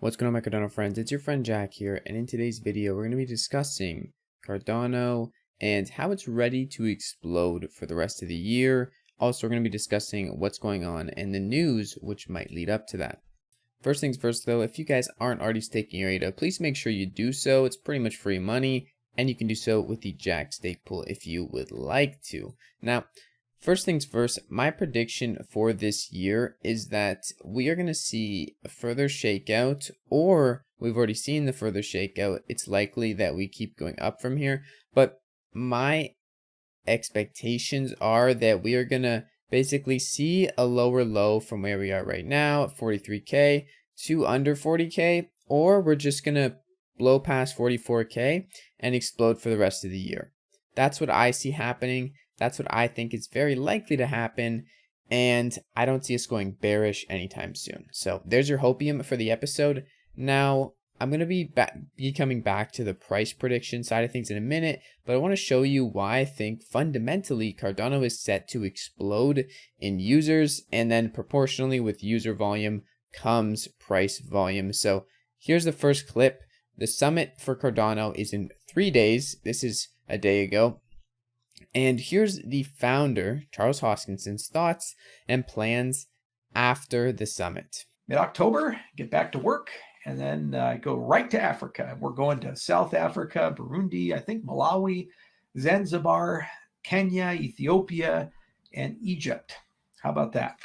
What's going on, my Cardano friends? It's your friend Jack here, and in today's video we're going to be discussing Cardano and how it's ready to explode for the rest of the year. Also, we're going to be discussing what's going on in the news which might lead up to that. First things first though, if you guys aren't already staking your ADA, please make sure you do so. It's pretty much free money, and you can do so with the Jack stake pool if you would like to. Now, first things first, my prediction for this year is that we are going to see a further shakeout, or we've already seen the further shakeout. It's likely that we keep going up from here, but my expectations are that we are going to basically see a lower low from where we are right now at 43K to under 40K, or we're just going to blow past 44K and explode for the rest of the year. That's what I see happening. That's what I think is very likely to happen, and I don't see us going bearish anytime soon. So there's your hopium for the episode. Now, I'm going to be coming back to the price prediction side of things in a minute, but I want to show you why I think fundamentally Cardano is set to explode in users, and then proportionally with user volume comes price volume. So here's the first clip. The summit for Cardano is in 3 days. This is a day ago. And here's the founder, Charles Hoskinson's thoughts and plans after the summit. Mid-October, get back to work, and then go right to Africa. We're going to South Africa, Burundi, I think Malawi, Zanzibar, Kenya, Ethiopia, and Egypt. How about that?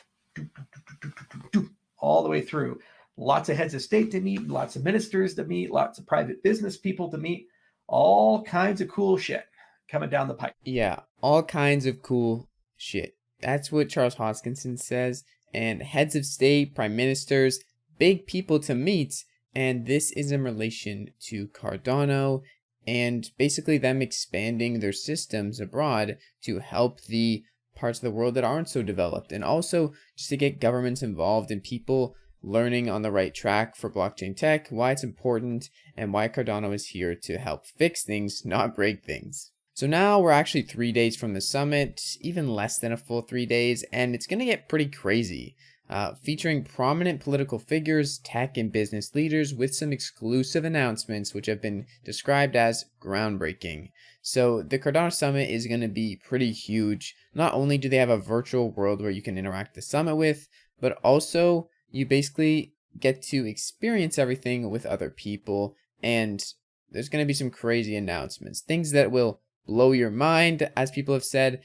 All the way through. Lots of heads of state to meet, lots of ministers to meet, lots of private business people to meet, all kinds of cool shit coming down the pipe. Yeah, all kinds of cool shit. That's what Charles Hoskinson says. And heads of state, prime ministers, big people to meet. And this is in relation to Cardano and basically them expanding their systems abroad to help the parts of the world that aren't so developed. And also just to get governments involved and people learning on the right track for blockchain tech, why it's important, and why Cardano is here to help fix things, not break things. So now we're actually 3 days from the summit, even less than a full 3 days, and it's going to get pretty crazy, featuring prominent political figures, tech and business leaders with some exclusive announcements which have been described as groundbreaking. So the Cardano Summit is going to be pretty huge. Not only do they have a virtual world where you can interact the summit with, but also you basically get to experience everything with other people, and there's going to be some crazy announcements, things that will blow your mind, as people have said,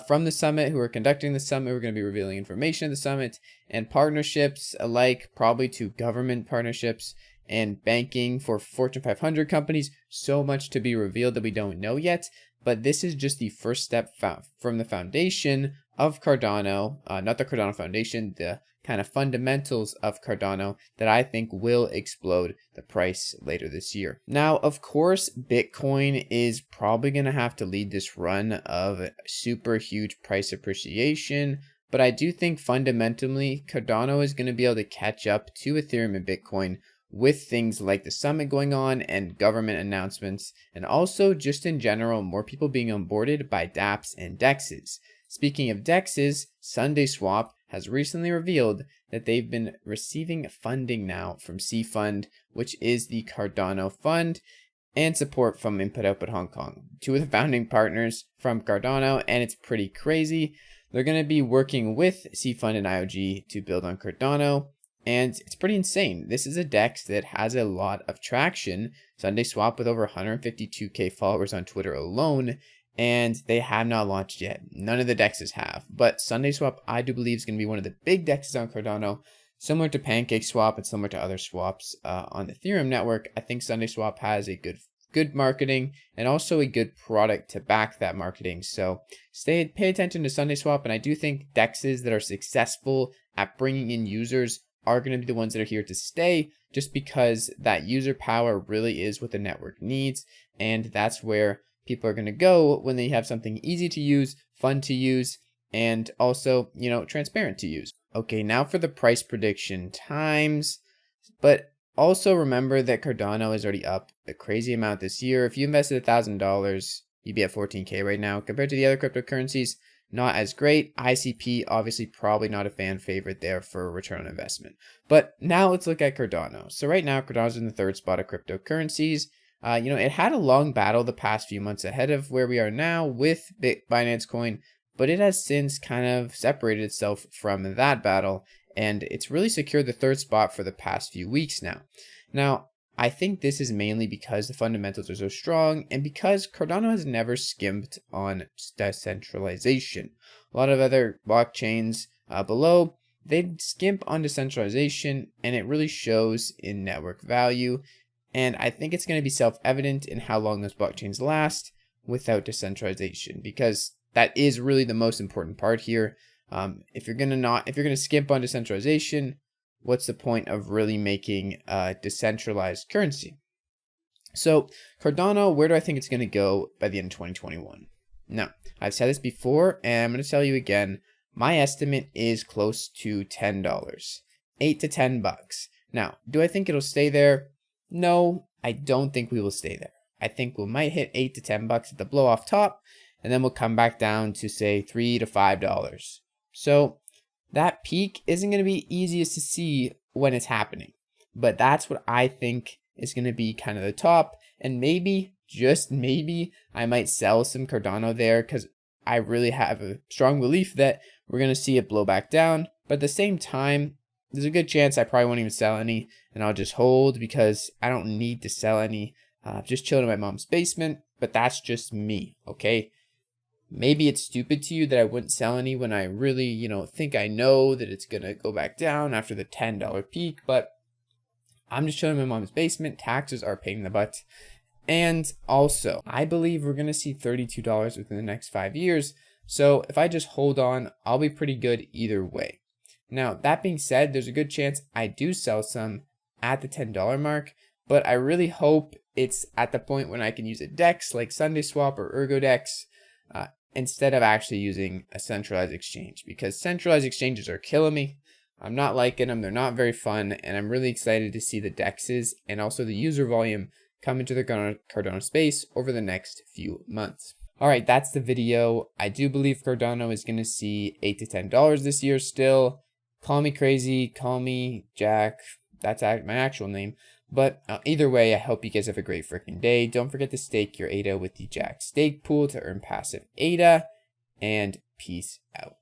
from the summit, who are conducting the summit. We're going to be revealing information at the summit and partnerships alike, probably to government partnerships and banking for Fortune 500 companies. So much to be revealed that we don't know yet, but this is just the first step from the foundation of Cardano, not the Cardano Foundation, the kind of fundamentals of Cardano that I think will explode the price later this year. Now, of course, Bitcoin is probably going to have to lead this run of super huge price appreciation, but I do think fundamentally Cardano is going to be able to catch up to Ethereum and Bitcoin with things like the summit going on and government announcements, and also just in general, more people being onboarded by dApps and DEXs. Speaking of DEXs, Sundayswap has recently revealed that they've been receiving funding now from C-Fund, which is the Cardano fund, and support from Input Output Hong Kong, two of the founding partners from Cardano, and it's pretty crazy. They're going to be working with C-Fund and IOG to build on Cardano, and it's pretty insane. This is a DEX that has a lot of traction. Sundayswap with over 152K followers on Twitter alone, and they have not launched yet. None of the DEXs have, but Sundayswap I do believe is going to be one of the big DEXs on Cardano, similar to PancakeSwap and similar to other swaps on the Ethereum network. I think Sundayswap has a good marketing and also a good product to back that marketing. So pay attention to Sundayswap, and I do think DEXs that are successful at bringing in users are going to be the ones that are here to stay, just because that user power really is what the network needs, and that's where people are going to go when they have something easy to use, fun to use, and also, transparent to use. Okay, now for the price prediction times, but also remember that Cardano is already up a crazy amount this year. If you invested $1,000, you'd be at 14K right now. Compared to the other cryptocurrencies, not as great. ICP, obviously probably not a fan favorite there for return on investment. But now let's look at Cardano. So right now, Cardano's in the third spot of cryptocurrencies. It had a long battle the past few months ahead of where we are now with Binance Coin, but it has since kind of separated itself from that battle, and it's really secured the third spot for the past few weeks now. Now, I think this is mainly because the fundamentals are so strong and because Cardano has never skimped on decentralization. A lot of other blockchains below, they skimp on decentralization, and it really shows in network value. And I think it's going to be self-evident in how long those blockchains last without decentralization, because that is really the most important part here. If you're going to skimp on decentralization, what's the point of really making a decentralized currency? So Cardano, where do I think it's going to go by the end of 2021? Now, I've said this before, and I'm going to tell you again. My estimate is close to $10, $8 to $10. Now, do I think it'll stay there? No, I don't think we will stay there. I think we might hit $8 to $10 at the blow off top, and then we'll come back down to say $3 to $5. So that peak isn't going to be easiest to see when it's happening, but that's what I think is going to be kind of the top. And maybe, just maybe, I might sell some Cardano there because I really have a strong belief that we're going to see it blow back down. But at the same time, there's a good chance I probably won't even sell any, and I'll just hold because I don't need to sell any. Just chilling in my mom's basement, but that's just me, okay? Maybe it's stupid to you that I wouldn't sell any when I really, think I know that it's going to go back down after the $10 peak, but I'm just chilling in my mom's basement. Taxes are a pain in the butt. And also, I believe we're going to see $32 within the next 5 years. So if I just hold on, I'll be pretty good either way. Now, that being said, there's a good chance I do sell some at the $10 mark, but I really hope it's at the point when I can use a DEX like Sundayswap or ErgoDex instead of actually using a centralized exchange, because centralized exchanges are killing me. I'm not liking them. They're not very fun, and I'm really excited to see the DEXs and also the user volume come into the Cardano space over the next few months. All right, that's the video. I do believe Cardano is going to see $8 to $10 this year still. Call me crazy, call me Jack. That's my actual name. But either way, I hope you guys have a great freaking day. Don't forget to stake your ADA with the Jack stake pool to earn passive ADA. And peace out.